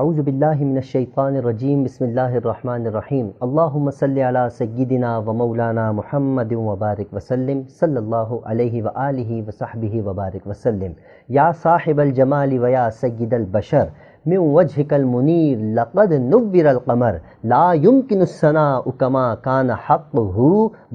اعوذ باللہ من الشیطان الرجیم بسم اللہ الرحمن الرحیم اللہم صلی علی سیدنا و مولانا محمد وبارک وسلم صلی اللہ علیہ وآلہ وصحبہ وبارک وسلم یا صاحب الجمال و یا سید البشر من وجهك المنیر لقد نور القمر لا يمكن الثناء كما كان حقه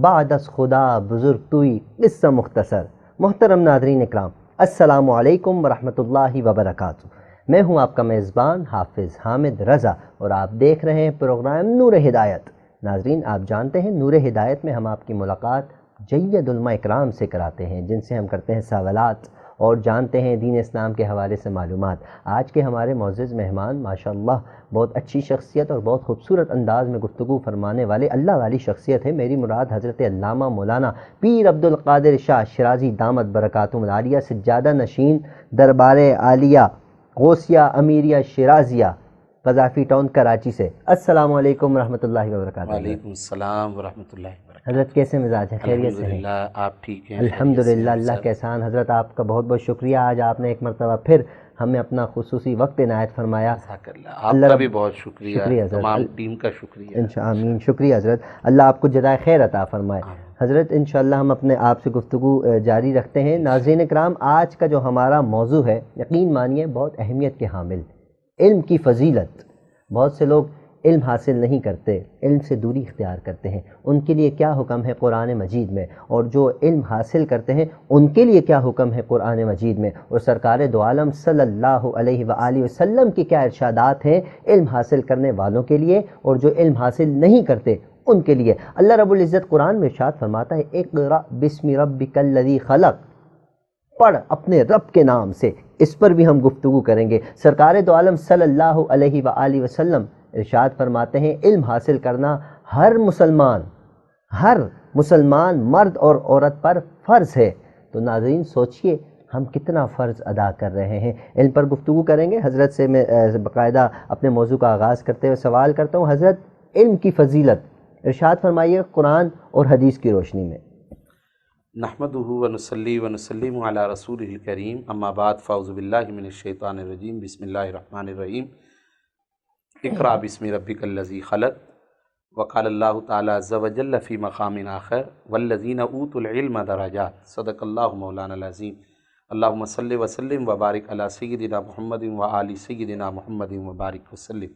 بعد از خدا بزرگ توئی قصہ مختصر۔ محترم ناظرین اکرام، السلام علیکم ورحمۃ اللہ وبرکاتہ۔ میں ہوں آپ کا میزبان حافظ حامد رضا اور آپ دیکھ رہے ہیں پروگرام نور ہدایت۔ ناظرین، آپ جانتے ہیں نور ہدایت میں ہم آپ کی ملاقات جید علماء اکرام سے کراتے ہیں، جن سے ہم کرتے ہیں سوالات اور جانتے ہیں دین اسلام کے حوالے سے معلومات۔ آج کے ہمارے معزز مہمان ماشاءاللہ بہت اچھی شخصیت اور بہت خوبصورت انداز میں گفتگو فرمانے والے اللہ والی شخصیت ہے۔ میری مراد حضرت علامہ مولانا پیر عبد القادر شاہ شرازی دامت برکاتہم العالیہ سجادہ نشین دربار عالیہ غوثیہ امیریہ شیرازیہ قذافی ٹاؤن کراچی سے۔ السلام علیکم ورحمۃ اللہ وبرکاتہ۔ وعلیکم السلام ورحمۃ اللہ وبرکاتہ۔ حضرت کیسے مزاج ہے؟ خیریت سے ہیں؟ الحمدللہ، آپ ٹھیک ہیں؟ الحمدللہ، اللہ کے احسان۔ حضرت آپ کا بہت بہت شکریہ، آج آپ نے ایک مرتبہ پھر ہمیں اپنا خصوصی وقت عنایت فرمایا۔ آپ کا بھی بہت شکریہ، تمام ٹیم کا شکریہ۔ آمین، شکریہ حضرت، اللہ آپ کو جزائے خیر عطا فرمائے۔ حضرت انشاءاللہ ہم اپنے آپ سے گفتگو جاری رکھتے ہیں۔ ناظرین اکرام، آج کا جو ہمارا موضوع ہے یقین مانیے بہت اہمیت کے حامل، علم کی فضیلت۔ بہت سے لوگ علم حاصل نہیں کرتے، علم سے دوری اختیار کرتے ہیں، ان کے لیے کیا حکم ہے قرآن مجید میں، اور جو علم حاصل کرتے ہیں ان کے لیے کیا حکم ہے قرآن مجید میں، اور سرکار دو عالم صلی اللہ علیہ وآلہ وسلم کی کیا ارشادات ہیں علم حاصل کرنے والوں کے لیے اور جو علم حاصل نہیں کرتے ان کے لیے۔ اللہ رب العزت قرآن میں ارشاد فرماتا ہے اقرأ بسم ربک الذی خلق، پڑھ اپنے رب کے نام سے۔ اس پر بھی ہم گفتگو کریں گے۔ سرکار دو عالم صلی اللہ علیہ وآلہ وسلم ارشاد فرماتے ہیں علم حاصل کرنا ہر مسلمان مرد اور عورت پر فرض ہے۔ تو ناظرین سوچئے ہم کتنا فرض ادا کر رہے ہیں۔ علم پر گفتگو کریں گے۔ حضرت سے میں باقاعدہ اپنے موضوع کا آغاز کرتے ہوئے سوال کرتا ہوں، حضرت علم کی فضیلت ارشاد فرمائیے قرآن اور حدیث کی روشنی میں۔ نحمدہ ونصلی ونسلم علی رسولہ الکریم، اما بعد فاعوذ باللہ من الشیطان الرجیم، بسم اللہ الرحمن الرحیم۔ اقرأ بسم ربک الذی خلق، وقال اللہ تعالی عز وجل فی مقام آخر والذین اوتوا العلم درجات، صدق اللہ مولانا العظیم۔ اللہم صلی وسلم وبارک علی سیدنا محمد وآل سیدنا محمد وبارک وسلم۔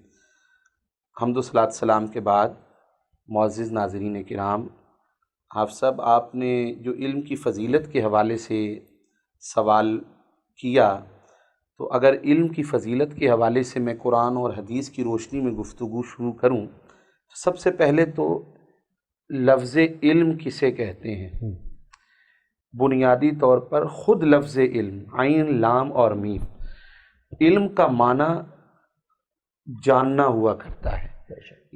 حمد و صلاۃ السلام کے بعد معزز ناظرین کرام، آپ نے جو علم کی فضیلت کے حوالے سے سوال کیا، تو اگر علم کی فضیلت کے حوالے سے میں قرآن اور حدیث کی روشنی میں گفتگو شروع کروں تو سب سے پہلے تو لفظ علم کسے کہتے ہیں؟ بنیادی طور پر خود لفظ علم، عین لام اور میم، علم کا معنی جاننا ہوا کرتا ہے۔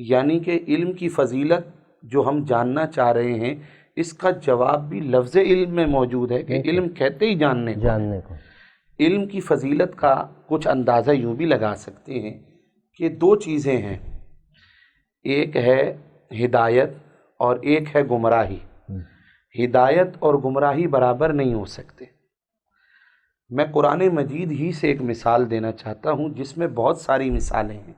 یعنی کہ علم کی فضیلت جو ہم جاننا چاہ رہے ہیں اس کا جواب بھی لفظ علم میں موجود ہے کہ علم کہتے ہی جاننے کو۔ علم کی فضیلت کا کچھ اندازہ یوں بھی لگا سکتے ہیں کہ دو چیزیں ہیں، ایک ہے ہدایت اور ایک ہے گمراہی۔ ہدایت اور گمراہی برابر نہیں ہو سکتے۔ میں قرآن مجید ہی سے ایک مثال دینا چاہتا ہوں جس میں بہت ساری مثالیں ہیں۔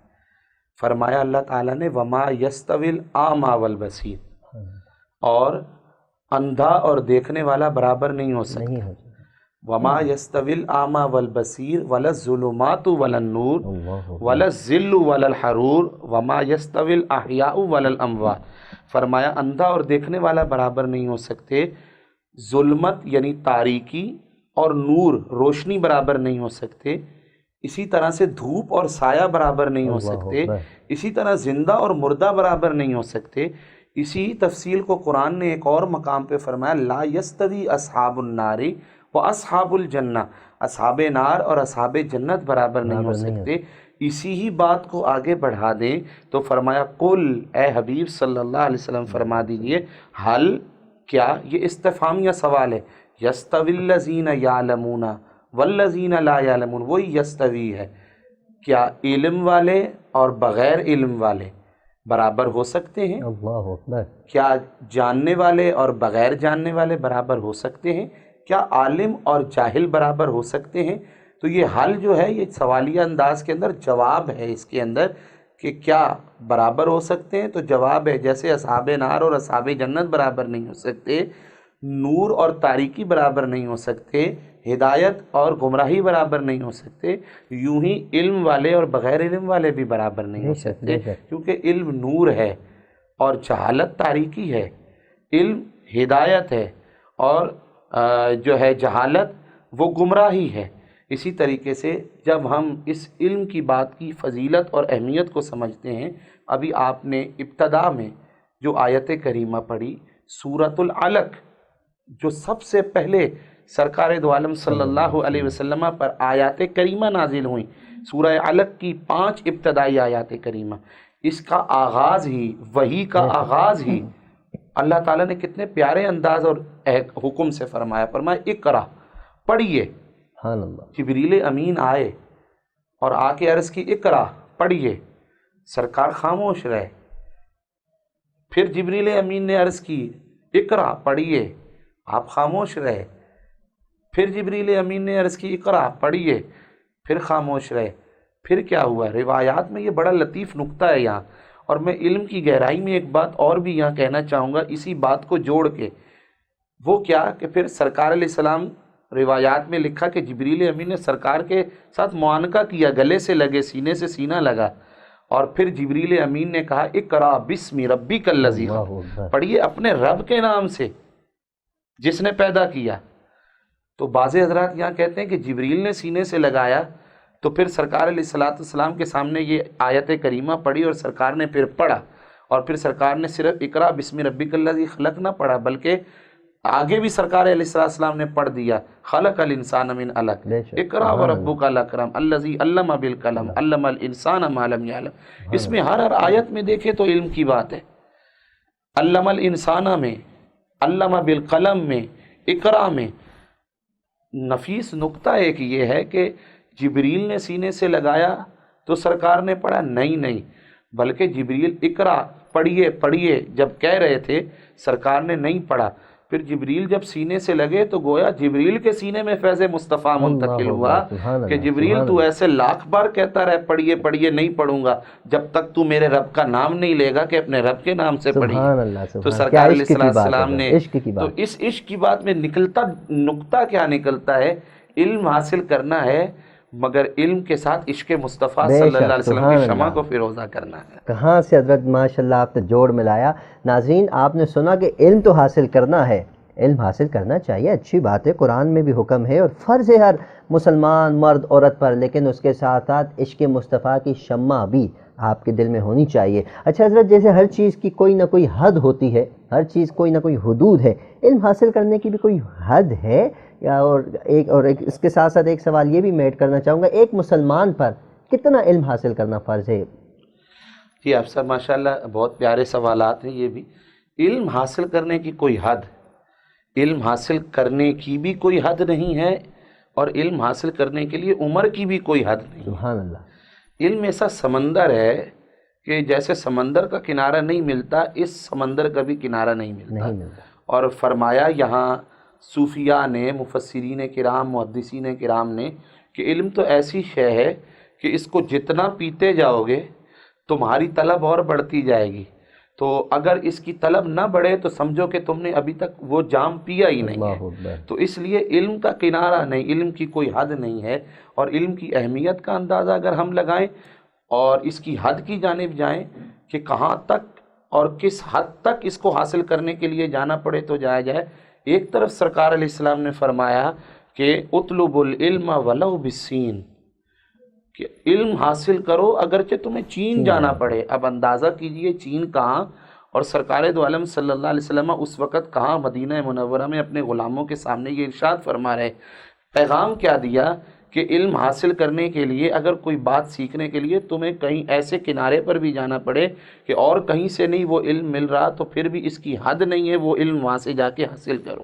فرمایا اللہ تعالیٰ نے وما یستوی الاعمی والبصیر، اور اندھا اور دیکھنے والا برابر نہیں ہو سکتا۔ وما یستوی الاعمی والبصیر ولا الظلمات ولا النور ولا الظل ولا الحرور وما یستوی الاحیاء ولا الاموات۔ فرمایا اندھا اور دیکھنے والا برابر نہیں ہو سکتے، ظلمت یعنی تاریکی اور نور روشنی برابر نہیں ہو سکتے، اسی طرح سے دھوپ اور سایہ برابر نہیں ہو سکتے، اسی طرح زندہ اور مردہ برابر نہیں ہو سکتے۔ اسی تفصیل کو قرآن نے ایک اور مقام پہ فرمایا لا یستوی اصحاب النار و اصحاب الجنہ، اصحاب نار اور اصحاب جنت برابر نہیں ہو سکتے۔ اسی ہی بات کو آگے بڑھا دیں تو فرمایا قل، اے حبیب صلی اللہ علیہ وسلم فرما دیجئے، حل، کیا، یہ استفہامیہ سوال ہے، یستوی الذین یعلمون والذین لا یعلمون، وہی یستوی ہے، کیا علم والے اور بغیر علم والے برابر ہو سکتے ہیں؟ اللہ اکبر۔ کیا جاننے والے اور بغیر جاننے والے برابر ہو سکتے ہیں؟ کیا عالم اور جاہل برابر ہو سکتے ہیں؟ تو یہ حل جو ہے یہ سوالیہ انداز کے اندر جواب ہے اس کے اندر کہ کیا برابر ہو سکتے ہیں؟ تو جواب ہے جیسے اصحاب نار اور اصحاب جنت برابر نہیں ہو سکتے، نور اور تاریکی برابر نہیں ہو سکتے، ہدایت اور گمراہی برابر نہیں ہو سکتے، یوں ہی علم والے اور بغیر علم والے بھی برابر نہیں ہو سکتے، کیونکہ علم نور ہے اور جہالت تاریکی ہے، علم ہدایت ہے اور جو ہے جہالت وہ گمراہی ہے۔ اسی طریقے سے جب ہم اس علم کی بات کی فضیلت اور اہمیت کو سمجھتے ہیں، ابھی آپ نے ابتدا میں جو آیت کریمہ پڑھی سورۃ العلق، جو سب سے پہلے سرکار دو عالم صلی اللہ علیہ وسلم پر آیات کریمہ نازل ہوئیں، سورہ علق کی 5 ابتدائی آیات کریمہ، اس کا آغاز ہی، وحی کا آغاز ہی اللہ تعالیٰ نے کتنے پیارے انداز اور حکم سے فرمایا اقرا، پڑھیے۔ جبریل امین آئے اور آ کے عرض کی اقرا، پڑھیے، سرکار خاموش رہے، پھر جبریل امین نے عرض کی اقرا، پڑھیے، آپ خاموش رہے، پھر جبریل امین نے عرض کی اقرا، پڑھیے، پھر خاموش رہے۔ پھر کیا ہوا؟ روایات میں یہ بڑا لطیف نکتہ ہے یہاں، اور میں علم کی گہرائی میں ایک بات اور بھی یہاں کہنا چاہوں گا اسی بات کو جوڑ کے، وہ کیا کہ پھر سرکار علیہ السلام، روایات میں لکھا کہ جبریل امین نے سرکار کے ساتھ معانقہ کیا، گلے سے لگے، سینے سے سینہ لگا، اور پھر جبریل امین نے کہا اقرا بسم ربک الذی خلق، پڑھیے اپنے رب کے نام سے جس نے پیدا کیا۔ تو بعض حضرات یہاں کہتے ہیں کہ جبریل نے سینے سے لگایا تو پھر سرکار علیہ السلام کے سامنے یہ آیت کریمہ پڑھی اور سرکار نے پھر پڑھا، اور پھر سرکار نے صرف اقرا بسم ربک الذی خلق نہ پڑھا بلکہ آگے بھی سرکار علیہ السلام نے پڑھ دیا خلق الانسان من علق، اقرا وربک الاکرم الذی علم بالقلم علم الانسان ما لم یعلم۔ اس میں ہر آیت میں دیکھیں تو علم کی بات ہے، علم الانسان میں، علم بالقلم میں، اقرا میں۔ نفیس نکتہ ایک یہ ہے کہ جبریل نے سینے سے لگایا تو سرکار نے پڑھا، نہیں، بلکہ جبریل اقرا، پڑھیے جب کہہ رہے تھے سرکار نے نہیں پڑھا، پھر جبریل جب سینے سے لگے تو گویا جبریل کے سینے میں فیض مصطفیٰ منتقل ہوا کہ جبریل تو ایسے لاکھ بار کہتا رہے پڑھیے نہیں پڑھوں گا جب تک تو میرے رب کا نام نہیں لے گا کہ اپنے رب کے نام سے پڑھیے۔ تو سرکار علیہ السلام نے، تو اس عشق کی بات میں نکلتا نکتہ کیا نکلتا ہے؟ علم حاصل کرنا ہے مگر علم کے ساتھ عشق مصطفیٰ صلی اللہ علیہ وسلم کی شمع کو فیروزہ کرنا ہے۔ کہاں سے حضرت ماشاءاللہ آپ نے جوڑ ملایا۔ ناظرین آپ نے سنا کہ علم تو حاصل کرنا ہے، علم حاصل کرنا چاہیے، اچھی بات ہے، قرآن میں بھی حکم ہے اور فرض ہے ہر مسلمان مرد عورت پر، لیکن اس کے ساتھ ساتھ عشق مصطفیٰ کی شمع بھی آپ کے دل میں ہونی چاہیے۔ اچھا حضرت، جیسے ہر چیز کی کوئی نہ کوئی حد ہوتی ہے، ہر چیز کوئی نہ کوئی حدود ہے، علم حاصل کرنے کی بھی کوئی حد ہے؟ اور ایک اس کے ساتھ ساتھ ایک سوال یہ بھی میں ایڈ کرنا چاہوں گا، ایک مسلمان پر کتنا علم حاصل کرنا فرض ہے؟ جی آپ سب ماشاءاللہ بہت پیارے سوالات ہیں یہ بھی۔ علم حاصل کرنے کی کوئی حد، علم حاصل کرنے کی بھی کوئی حد نہیں ہے، اور علم حاصل کرنے کے لیے عمر کی بھی کوئی حد نہیں۔ سبحان اللہ۔ علم ایسا سمندر ہے کہ جیسے سمندر کا کنارہ نہیں ملتا، اس سمندر کا بھی کنارہ نہیں ملتا۔ اور فرمایا یہاں صوفیاء نے، مفسرین کرام، محدثین کرام نے کہ علم تو ایسی شے ہے کہ اس کو جتنا پیتے جاؤ گے تمہاری طلب اور بڑھتی جائے گی، تو اگر اس کی طلب نہ بڑھے تو سمجھو کہ تم نے ابھی تک وہ جام پیا ہی نہیں ہے۔ تو اس لیے علم کا کنارہ نہیں، علم کی کوئی حد نہیں ہے، اور علم کی اہمیت کا اندازہ اگر ہم لگائیں اور اس کی حد کی جانب جائیں کہ کہاں تک اور کس حد تک اس کو حاصل کرنے کے لیے جانا پڑے تو جایا جائے۔ ایک طرف سرکار علیہ السلام نے فرمایا کہ اطلب العلم ولو بالسین، کہ علم حاصل کرو اگرچہ تمہیں چین جانا پڑے۔ اب اندازہ کیجئے چین کہاں، اور سرکار دو عالم صلی اللہ علیہ وسلم اس وقت کہاں، مدینہ منورہ میں اپنے غلاموں کے سامنے یہ ارشاد فرما رہے، پیغام کیا دیا کہ علم حاصل کرنے کے لیے، اگر کوئی بات سیکھنے کے لیے تمہیں کہیں ایسے کنارے پر بھی جانا پڑے کہ اور کہیں سے نہیں وہ علم مل رہا تو پھر بھی اس کی حد نہیں ہے، وہ علم وہاں سے جا کے حاصل کرو۔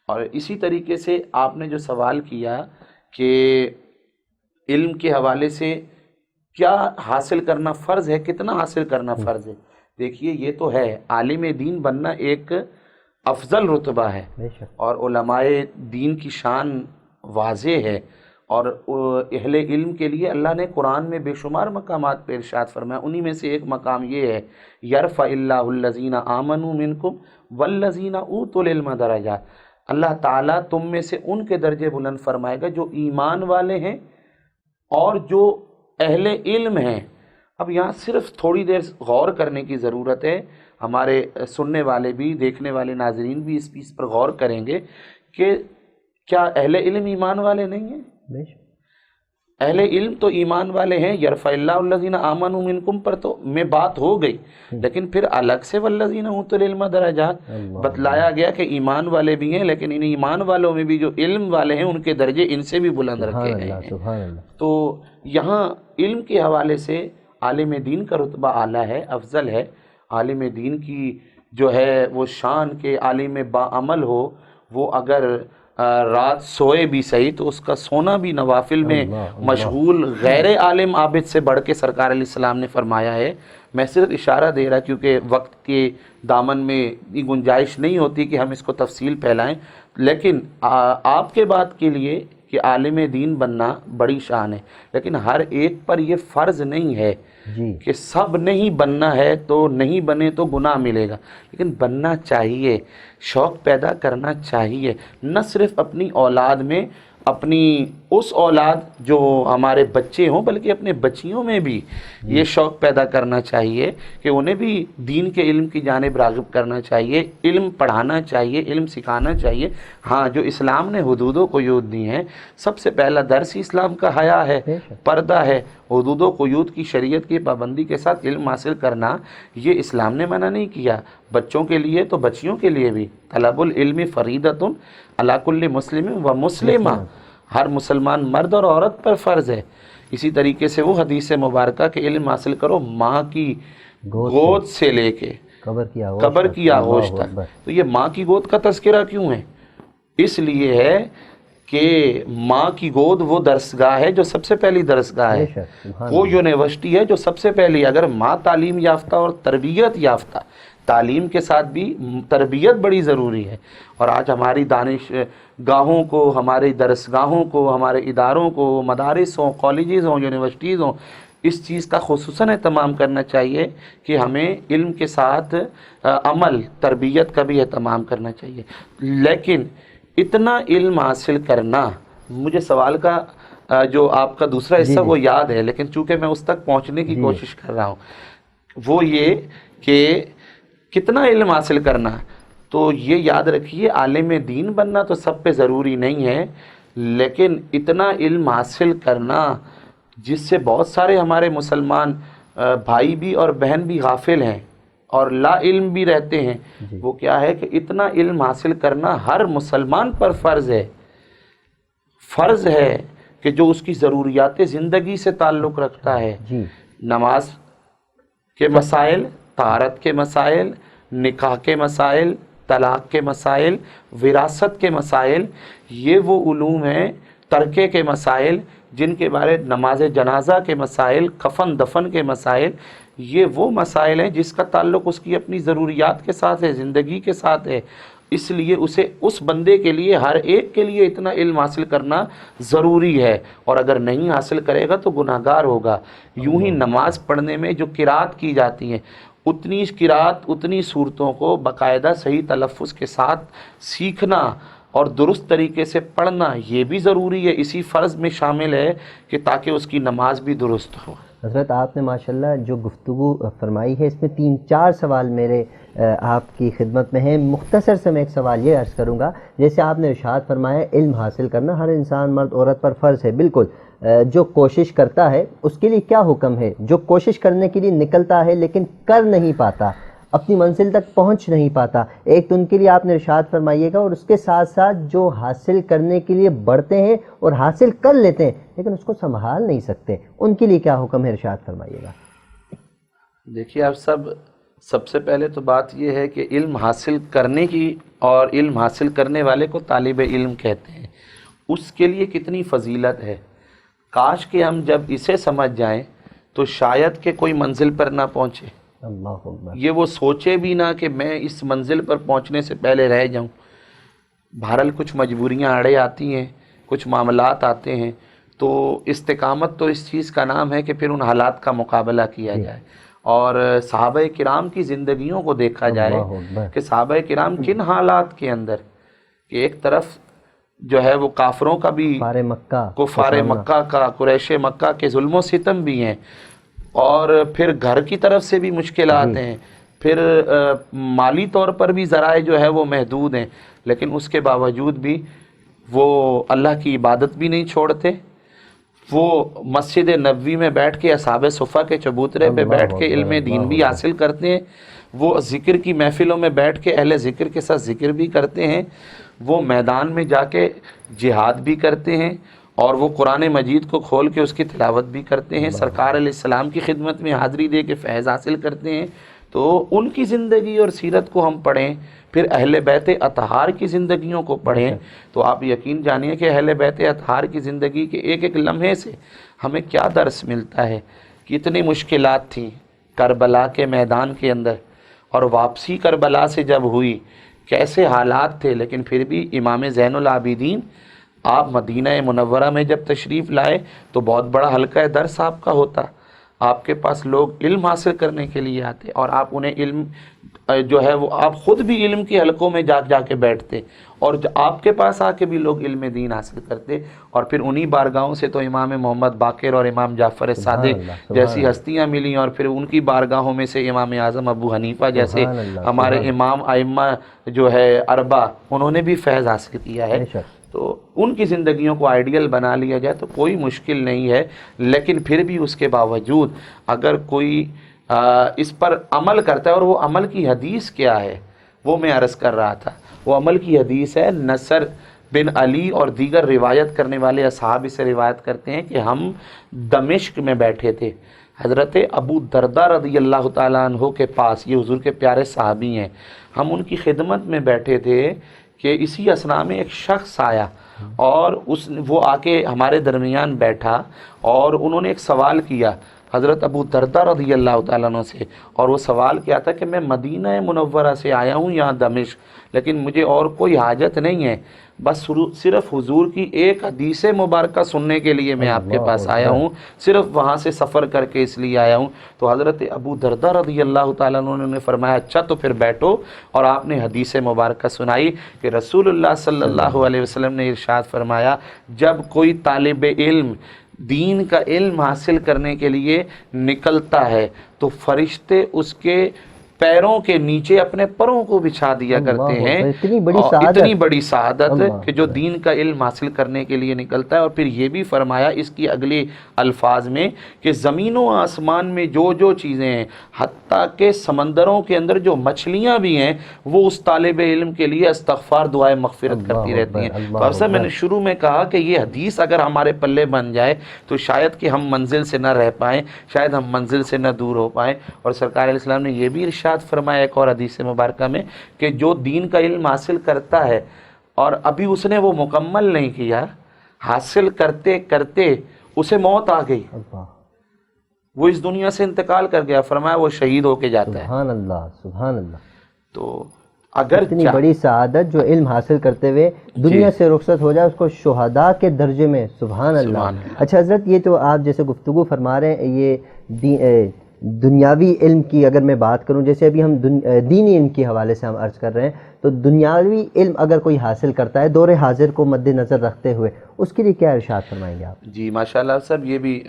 اور اسی طریقے سے آپ نے جو سوال کیا کہ علم کے حوالے سے کیا حاصل کرنا فرض ہے، کتنا حاصل کرنا فرض ہے، دیکھیے یہ تو ہے، عالم دین بننا ایک افضل رتبہ ہے، اور علماء دین کی شان واضح ہے، اور اہل علم کے لیے اللہ نے قرآن میں بے شمار مقامات پہ ارشاد فرمایا، انہی میں سے ایک مقام یہ ہے یرفع اللہ الذین آمنوا منکم والذین اوتوا العلم درجات، اللہ تعالیٰ تم میں سے ان کے درجے بلند فرمائے گا جو ایمان والے ہیں اور جو اہل علم ہیں۔ اب یہاں صرف تھوڑی دیر غور کرنے کی ضرورت ہے، ہمارے سننے والے بھی دیکھنے والے ناظرین بھی اس چیز پر غور کریں گے کہ کیا اہل علم ایمان والے نہیں ہیں؟ اہل علم تو ایمان والے ہیں، یرفع اللہ الذین آمنوا منکم پر تو میں بات ہو گئی، لیکن پھر الگ سے والذین اوتوا العلم درجات بتلایا گیا کہ ایمان والے بھی ہیں، لیکن ان ایمان والوں میں بھی جو علم والے ہیں ان کے درجے ان سے بھی بلند رکھے گئے ہیں۔ تو یہاں علم کے حوالے سے عالم دین کا رتبہ اعلیٰ ہے، افضل ہے۔ عالم دین کی جو ہے وہ شان کہ عالم باعمل ہو، وہ اگر رات سوئے بھی صحیح تو اس کا سونا بھی نوافل میں مشغول غیر عالم عابد سے بڑھ کے سرکار علیہ السلام نے فرمایا ہے۔ میں صرف اشارہ دے رہا کیونکہ وقت کے دامن میں اتنی گنجائش نہیں ہوتی کہ ہم اس کو تفصیل پھیلائیں، لیکن آپ کے بات کے لیے کہ عالم دین بننا بڑی شان ہے، لیکن ہر ایک پر یہ فرض نہیں ہے کہ سب نہیں بننا ہے تو نہیں بنے تو گناہ ملے گا، لیکن بننا چاہیے، شوق پیدا کرنا چاہیے، نہ صرف اپنی اولاد میں، اپنی اس اولاد جو ہمارے بچے ہوں بلکہ اپنے بچیوں میں بھی یہ شوق پیدا کرنا چاہیے کہ انہیں بھی دین کے علم کی جانب راغب کرنا چاہیے، علم پڑھانا چاہیے، علم سکھانا چاہیے۔ ہاں، جو اسلام نے حدود و قیود دی ہیں، سب سے پہلا درس اسلام کا حیا ہے، پردہ ہے۔ حدود و قیود کی شریعت کی پابندی کے ساتھ علم حاصل کرنا یہ اسلام نے منع نہیں کیا، بچوں کے لیے تو بچیوں کے لیے بھی۔ طلب العلم فریضۃ علی کل مسلم و مسلمہ، ہر مسلمان مرد اور عورت پر فرض ہے۔ اسی طریقے سے وہ حدیث مبارکہ کہ علم حاصل کرو ماں کی گود سے لے کے قبر کی آغوش تک۔ تو یہ ماں کی گود کا تذکرہ کیوں ہے؟ اس لیے ہے کہ ماں کی گود وہ درسگاہ ہے جو سب سے پہلی درسگاہ ہے، وہ یونیورسٹی ہے جو سب سے پہلی۔ اگر ماں تعلیم یافتہ اور تربیت یافتہ، تعلیم کے ساتھ بھی تربیت بڑی ضروری ہے، اور آج ہماری دانش گاہوں کو، ہماری درسگاہوں کو، ہمارے اداروں کو، مدارس ہوں، کالجز ہوں، یونیورسٹیز ہوں، اس چیز کا خصوصاً اہتمام کرنا چاہیے کہ ہمیں علم کے ساتھ عمل، تربیت کا بھی اہتمام کرنا چاہیے۔ لیکن اتنا علم حاصل کرنا، مجھے سوال کا جو آپ کا دوسرا حصہ وہ یاد ہے، لیکن چونکہ میں اس تک پہنچنے کی کوشش کر رہا ہوں، وہ یہ کہ کتنا علم حاصل کرنا۔ تو یہ یاد رکھیے، عالم دین بننا تو سب پہ ضروری نہیں ہے، لیکن اتنا علم حاصل کرنا جس سے بہت سارے ہمارے مسلمان بھائی بھی اور بہن بھی غافل ہیں اور لا علم بھی رہتے ہیں، وہ کیا ہے کہ اتنا علم حاصل کرنا ہر مسلمان پر فرض ہے۔ فرض ہے کہ جو اس کی ضروریات زندگی سے تعلق رکھتا ہے، نماز کے مسائل، طہارت کے مسائل، نکاح کے مسائل، طلاق کے مسائل، وراثت کے مسائل، یہ وہ علوم ہیں، ترکے کے مسائل جن کے بارے، نماز جنازہ کے مسائل، کفن دفن کے مسائل، یہ وہ مسائل ہیں جس کا تعلق اس کی اپنی ضروریات کے ساتھ ہے، زندگی کے ساتھ ہے۔ اس لیے اسے، اس بندے کے لیے، ہر ایک کے لیے اتنا علم حاصل کرنا ضروری ہے، اور اگر نہیں حاصل کرے گا تو گناہ گار ہوگا۔ یوں ہی نماز پڑھنے میں جو قرات کی جاتی ہیں، اتنی قرات، اتنی صورتوں کو باقاعدہ صحیح تلفظ کے ساتھ سیکھنا اور درست طریقے سے پڑھنا یہ بھی ضروری ہے، اسی فرض میں شامل ہے کہ تاکہ اس کی نماز بھی درست ہو۔ حضرت آپ نے ماشاءاللہ جو گفتگو فرمائی ہے، اس میں 3-4 سوال میرے آپ کی خدمت میں ہیں۔ مختصر سے میں ایک سوال یہ عرض کروں گا، جیسے آپ نے ارشاد فرمایا علم حاصل کرنا ہر انسان، مرد عورت پر فرض ہے، بالکل۔ جو کوشش کرتا ہے اس کے لیے کیا حکم ہے؟ جو کوشش کرنے کے لیے نکلتا ہے لیکن کر نہیں پاتا، اپنی منزل تک پہنچ نہیں پاتا، ایک تو ان کے لیے آپ نے ارشاد فرمائیے گا، اور اس کے ساتھ ساتھ جو حاصل کرنے کے لیے بڑھتے ہیں اور حاصل کر لیتے ہیں لیکن اس کو سنبھال نہیں سکتے، ان کے لیے کیا حکم ہے؟ ارشاد فرمائیے گا۔ دیکھیے آپ سب سے پہلے تو بات یہ ہے کہ علم حاصل کرنے کی، اور علم حاصل کرنے والے کو طالب علم کہتے ہیں، اس کے لیے کتنی فضیلت ہے۔ کاش کہ ہم جب اسے سمجھ جائیں تو شاید کہ کوئی منزل پر نہ پہنچے، اللہ اکبر، یہ وہ سوچے بھی نہ کہ میں اس منزل پر پہنچنے سے پہلے رہ جاؤں۔ بہرحال کچھ مجبوریاں آڑے آتی ہیں، کچھ معاملات آتے ہیں، تو استقامت تو اس چیز کا نام ہے کہ پھر ان حالات کا مقابلہ کیا جائے، اور صحابہ کرام کی زندگیوں کو دیکھا جائے اللہ اکبر۔ کہ صحابہ کرام کن حالات کے اندر، کہ ایک طرف جو ہے وہ کافروں کا بھی، کفار مکہ کا، قریش مکہ کے ظلم و ستم بھی ہیں، اور پھر گھر کی طرف سے بھی مشکلات ہیں، پھر مالی طور پر بھی ذرائع جو ہے وہ محدود ہیں، لیکن اس کے باوجود بھی وہ اللہ کی عبادت بھی نہیں چھوڑتے، وہ مسجد نبوی میں بیٹھ کے اصحاب صفہ کے چبوترے پہ بیٹھ کے علم دین بھی حاصل کرتے ہیں، وہ ذکر کی محفلوں میں بیٹھ کے اہل ذکر کے ساتھ ذکر بھی کرتے ہیں، وہ میدان میں جا کے جہاد بھی کرتے ہیں، اور وہ قرآن مجید کو کھول کے اس کی تلاوت بھی کرتے ہیں، سرکار علیہ السلام کی خدمت میں حاضری دے کے فیض حاصل کرتے ہیں۔ تو ان کی زندگی اور سیرت کو ہم پڑھیں، پھر اہل بیت اطہار کی زندگیوں کو پڑھیں، تو آپ یقین جانیے کہ اہل بیت اطہار کی زندگی کے ایک ایک لمحے سے ہمیں کیا درس ملتا ہے، کتنی مشکلات تھیں کربلا کے میدان کے اندر، اور واپسی کربلا سے جب ہوئی کیسے حالات تھے، لیکن پھر بھی امام زین العابدین آپ مدینہ منورہ میں جب تشریف لائے تو بہت بڑا حلقہ درس آپ کا ہوتا، آپ کے پاس لوگ علم حاصل کرنے کے لیے آتے، اور آپ انہیں علم جو ہے وہ آپ خود بھی علم کے حلقوں میں جا کے بیٹھتے، اور آپ کے پاس آ کے بھی لوگ علم دین حاصل کرتے، اور پھر انہی بارگاہوں سے تو امام محمد باقر اور امام جعفر صادق جیسی ہستیاں ملیں، اور پھر ان کی بارگاہوں میں سے امام اعظم ابو حنیفہ جیسے ہمارے امام ائمہ جو ہے اربع، انہوں نے بھی فیض حاصل کیا ہے۔ تو ان کی زندگیوں کو آئیڈیل بنا لیا جائے تو کوئی مشکل نہیں ہے، لیکن پھر بھی اس کے باوجود اگر کوئی اس پر عمل کرتا ہے، اور وہ عمل کی حدیث کیا ہے وہ میں عرض کر رہا تھا، وہ عمل کی حدیث ہے، نصر بن علی اور دیگر روایت کرنے والے اصحاب اسے روایت کرتے ہیں کہ ہم دمشق میں بیٹھے تھے، حضرت ابو دردہ رضی اللہ تعالیٰ عنہ کے پاس، یہ حضور کے پیارے صحابی ہیں، ہم ان کی خدمت میں بیٹھے تھے کہ اسی اثناء میں ایک شخص آیا، اور وہ آ کے ہمارے درمیان بیٹھا، اور انہوں نے ایک سوال کیا حضرت ابو دردہ رضی اللہ تعالیٰ عنہ سے، اور وہ سوال کیا تھا کہ میں مدینہ منورہ سے آیا ہوں یہاں دمشق، لیکن مجھے اور کوئی حاجت نہیں ہے، بس صرف حضور کی ایک حدیث مبارکہ سننے کے لیے میں آپ کے پاس آیا ہوں، صرف وہاں سے سفر کر کے اس لیے آیا ہوں۔ تو حضرت ابو دردہ رضی اللہ تعالیٰ عنہ نے فرمایا اچھا تو پھر بیٹھو، اور آپ نے حدیث مبارکہ سنائی کہ رسول اللہ صلی اللہ علیہ وسلم نے ارشاد فرمایا جب کوئی طالب علم دین کا علم حاصل کرنے کے لیے نکلتا ہے تو فرشتے اس کے پیروں کے نیچے اپنے پروں کو بچھا دیا کرتے ہیں، اتنی بڑی سعادت کہ جو دین کا علم حاصل کرنے کے لیے نکلتا ہے۔ اور پھر یہ بھی فرمایا اس کی اگلے الفاظ میں کہ زمین و آسمان میں جو جو چیزیں ہیں، حتیٰ کہ سمندروں کے اندر جو مچھلیاں بھی ہیں، وہ اس طالب علم کے لیے استغفار دعائے مغفرت کرتی رہتی ہیں۔ تو افسر میں نے شروع میں کہا کہ یہ حدیث اگر ہمارے پلے بن جائے تو شاید کہ ہم منزل سے نہ رہ پائیں، شاید ہم منزل سے نہ دور ہو پائیں۔ اور سرکار علیہ السلام نے یہ بھی ارشاد فرمایا ایک اور حدیث مبارکہ میں کہ جو دین کا علم حاصل کرتا ہے اور ابھی اس نے وہ مکمل نہیں کیا، حاصل کرتے کرتے اسے موت آ گئی، وہ اس دنیا سے انتقال کر گیا، فرمایا وہ شہید ہو کے جاتا ہے۔ سبحان اللہ، سبحان اللہ۔ تو اگر اتنی بڑی سعادت جو علم حاصل کرتے ہوئے دنیا سے رخصت ہو جائے، اس کو شہداء کے درجے میں، سبحان اللہ۔ اچھا حضرت، یہ تو آپ جیسے گفتگو فرما رہے ہیں، یہ دنیاوی علم کی اگر میں بات کروں، جیسے ابھی ہم دینی علم کے حوالے سے ہم عرض کر رہے ہیں، تو دنیاوی علم اگر کوئی حاصل کرتا ہے دور حاضر کو مد نظر رکھتے ہوئے، اس کے لیے کیا ارشاد فرمائیں گے آپ؟ جی ماشاءاللہ صاحب، یہ بھی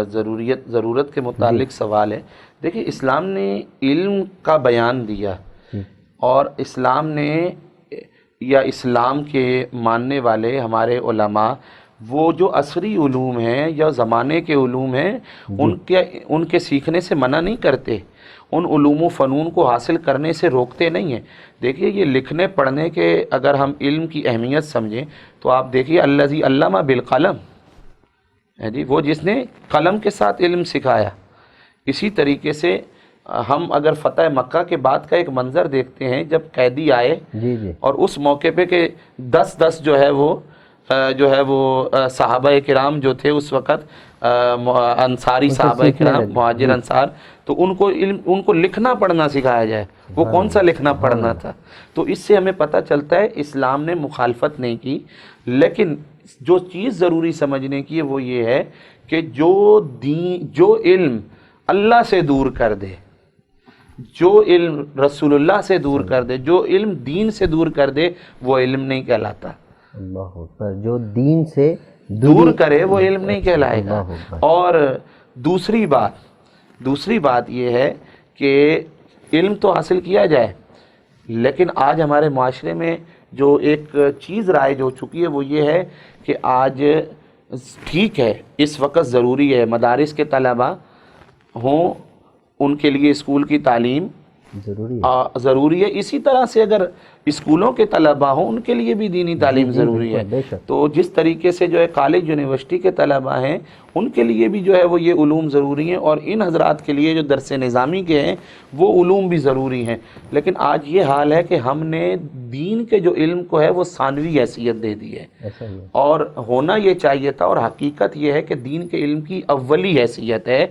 ضرورت کے متعلق سوال ہے۔ دیکھیں، اسلام نے علم کا بیان دیا، اور اسلام نے یا اسلام کے ماننے والے ہمارے علماء وہ جو عصری علوم ہیں یا زمانے کے علوم ہیں ان کے سیکھنے سے منع نہیں کرتے، ان علوم و فنون کو حاصل کرنے سے روکتے نہیں ہیں۔ دیکھیے، یہ لکھنے پڑھنے کے اگر ہم علم کی اہمیت سمجھیں تو آپ دیکھیے الذی علم بالقلم ہے جی، وہ جس نے قلم کے ساتھ علم سکھایا۔ اسی طریقے سے ہم اگر فتح مکہ کے بعد کا ایک منظر دیکھتے ہیں، جب قیدی آئے اور اس موقع پہ کہ 10 جو ہے وہ صحابہ کرام جو تھے اس وقت انصاری صحابہ کرام، مہاجر انصار، تو ان کو لکھنا پڑھنا سکھایا جائے۔ وہ کون سا لکھنا پڑھنا تھا؟ تو اس سے ہمیں پتہ چلتا ہے اسلام نے مخالفت نہیں کی، لیکن جو چیز ضروری سمجھنے کی ہے وہ یہ ہے کہ جو علم اللہ سے دور کر دے، جو علم رسول اللہ سے دور کر دے، جو علم دین سے دور کر دے، وہ علم نہیں کہلاتا۔ اللہ اکبر، جو دین سے دور کرے وہ علم نہیں کہلائے گا۔ اور دوسری بات یہ ہے کہ علم تو حاصل کیا جائے، لیکن آج ہمارے معاشرے میں جو ایک چیز رائج ہو چکی ہے وہ یہ ہے کہ آج ٹھیک ہے اس وقت ضروری ہے مدارس کے طلباء ہوں، ان کے لیے اسکول کی تعلیم ضروری ہے، اسی طرح سے اگر اسکولوں کے طلباء ہوں ان کے لیے بھی دینی تعلیم ضروری ہے۔ تو جس طریقے سے جو ہے کالج یونیورسٹی کے طلباء ہیں ان کے لیے بھی جو ہے وہ یہ علوم ضروری ہیں، اور ان حضرات کے لیے جو درس نظامی کے ہیں وہ علوم بھی ضروری ہیں۔ لیکن آج یہ حال ہے کہ ہم نے دین کے جو علم کو ہے وہ ثانوی حیثیت دے دی ہے، اور ہونا یہ چاہیے تھا، اور حقیقت یہ ہے کہ دین کے علم کی اولی حیثیت ہے،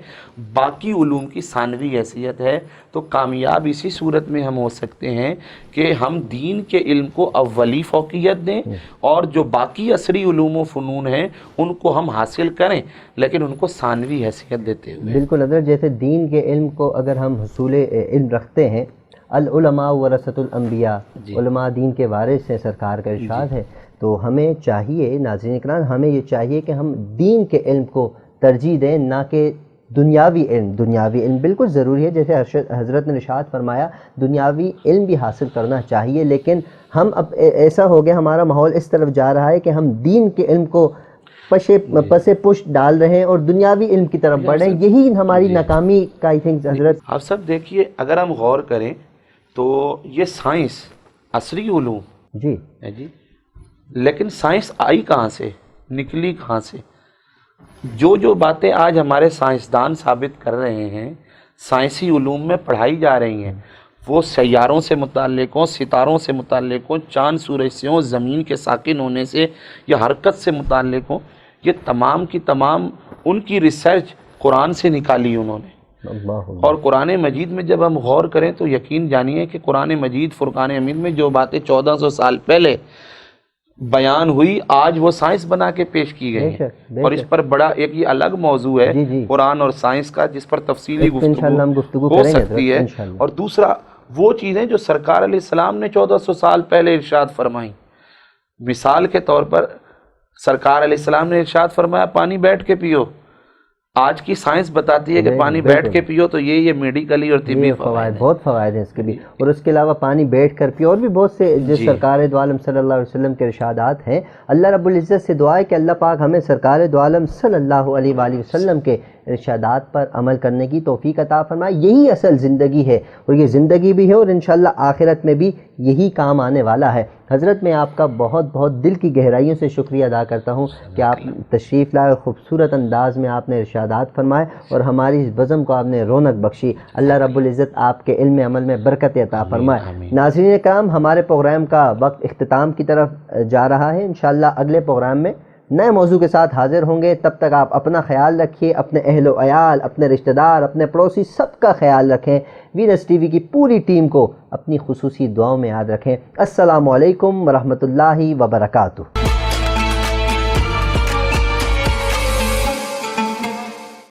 باقی علوم کی ثانوی حیثیت ہے۔ تو کامیاب اسی صورت میں ہم ہو سکتے ہیں کہ ہم دین کے علم کو اولی فوقیت دیں، اور جو باقی عصری علوم و فنون ہیں ان کو ہم حاصل کریں، لیکن ان کو ثانوی حیثیت دیتے ہوئے۔ بالکل حضرت، جیسے دین کے علم کو اگر ہم حصول علم رکھتے ہیں، العلماء ورثۃ الانبیاء، علماء دین کے وارث ہیں، سرکار کا ارشاد ہے، تو ہمیں چاہیے ناظرین اکرام، ہمیں یہ چاہیے کہ ہم دین کے علم کو ترجیح دیں، نہ کہ دنیاوی علم بالکل ضروری ہے، جیسے حضرت نے ارشاد فرمایا دنیاوی علم بھی حاصل کرنا چاہیے، لیکن ہم اب ایسا ہو گیا، ہمارا ماحول اس طرف جا رہا ہے کہ ہم دین کے علم کو پسے پشت ڈال رہے ہیں اور دنیاوی علم کی طرف بڑھ رہے ہیں، یہی ہماری ناکامی کا آئی تھنک حضرت۔ آپ سب دیکھیے، اگر ہم غور کریں تو یہ سائنس عصری علوم جی، لیکن سائنس آئی کہاں سے، نکلی کہاں سے؟ جو باتیں آج ہمارے سائنسدان ثابت کر رہے ہیں، سائنسی علوم میں پڑھائی جا رہی ہیں، وہ سیاروں سے متعلق ہوں، ستاروں سے متعلق ہوں، چاند سورج سے ہوں، زمین کے ساکن ہونے سے یا حرکت سے متعلق ہوں، یہ تمام کی تمام ان کی ریسرچ قرآن سے نکالی انہوں نے۔ اور قرآن مجید میں جب ہم غور کریں تو یقین جانیے کہ قرآن مجید فرقان حمید میں جو باتیں 1400 سال پہلے بیان ہوئی، آج وہ سائنس بنا کے پیش کی گئی ہیں، اور اس پر بڑا ایک یہ الگ موضوع ہے قرآن اور سائنس کا، جس پر تفصیلی گفتگو ہو سکتی ہے۔ اور دوسرا وہ چیزیں جو سرکار علیہ السلام نے 1400 سال پہلے ارشاد فرمائیں، مثال کے طور پر سرکار علیہ السلام نے ارشاد فرمایا پانی بیٹھ کے پیو، آج کی سائنس بتاتی ہے کہ پانی بیٹھ کے پیو، تو یہ میڈیکلی اور طبی فوائد، بہت فوائد ہیں اس کے بھی، اور اس کے علاوہ پانی بیٹھ کر پیو، اور بھی بہت سے جو سرکار دو عالم صلی اللہ علیہ وسلم کے ارشادات ہیں۔ اللہ رب العزت سے دعا ہے کہ اللہ پاک ہمیں سرکار دو عالم صلی اللہ علیہ وآلہ وسلم کے ارشادات پر عمل کرنے کی توفیق عطا فرمائے۔ یہی اصل زندگی ہے، اور یہ زندگی بھی ہے، اور انشاءاللہ آخرت میں بھی یہی کام آنے والا ہے۔ حضرت میں آپ کا بہت بہت دل کی گہرائیوں سے شکریہ ادا کرتا ہوں کہ آپ تشریف لائے، خوبصورت انداز میں آپ نے ارشادات فرمائے اور ہماری اس بزم کو آپ نے رونق بخشی۔ اللہ رب العزت آپ کے علم عمل میں برکت عطا فرمائے۔ ناظرین کرام، ہمارے پروگرام کا وقت اختتام کی طرف جا رہا ہے، انشاءاللہ اگلے پروگرام میں نئے موضوع کے ساتھ حاضر ہوں گے۔ تب تک آپ اپنا خیال رکھیے، اپنے اہل و عیال، اپنے رشتہ دار، اپنے پڑوسی، سب کا خیال رکھیں۔ وینس ٹی وی کی پوری ٹیم کو اپنی خصوصی دعاؤں میں یاد رکھیں۔ السلام علیکم ورحمۃ اللہ وبرکاتہ۔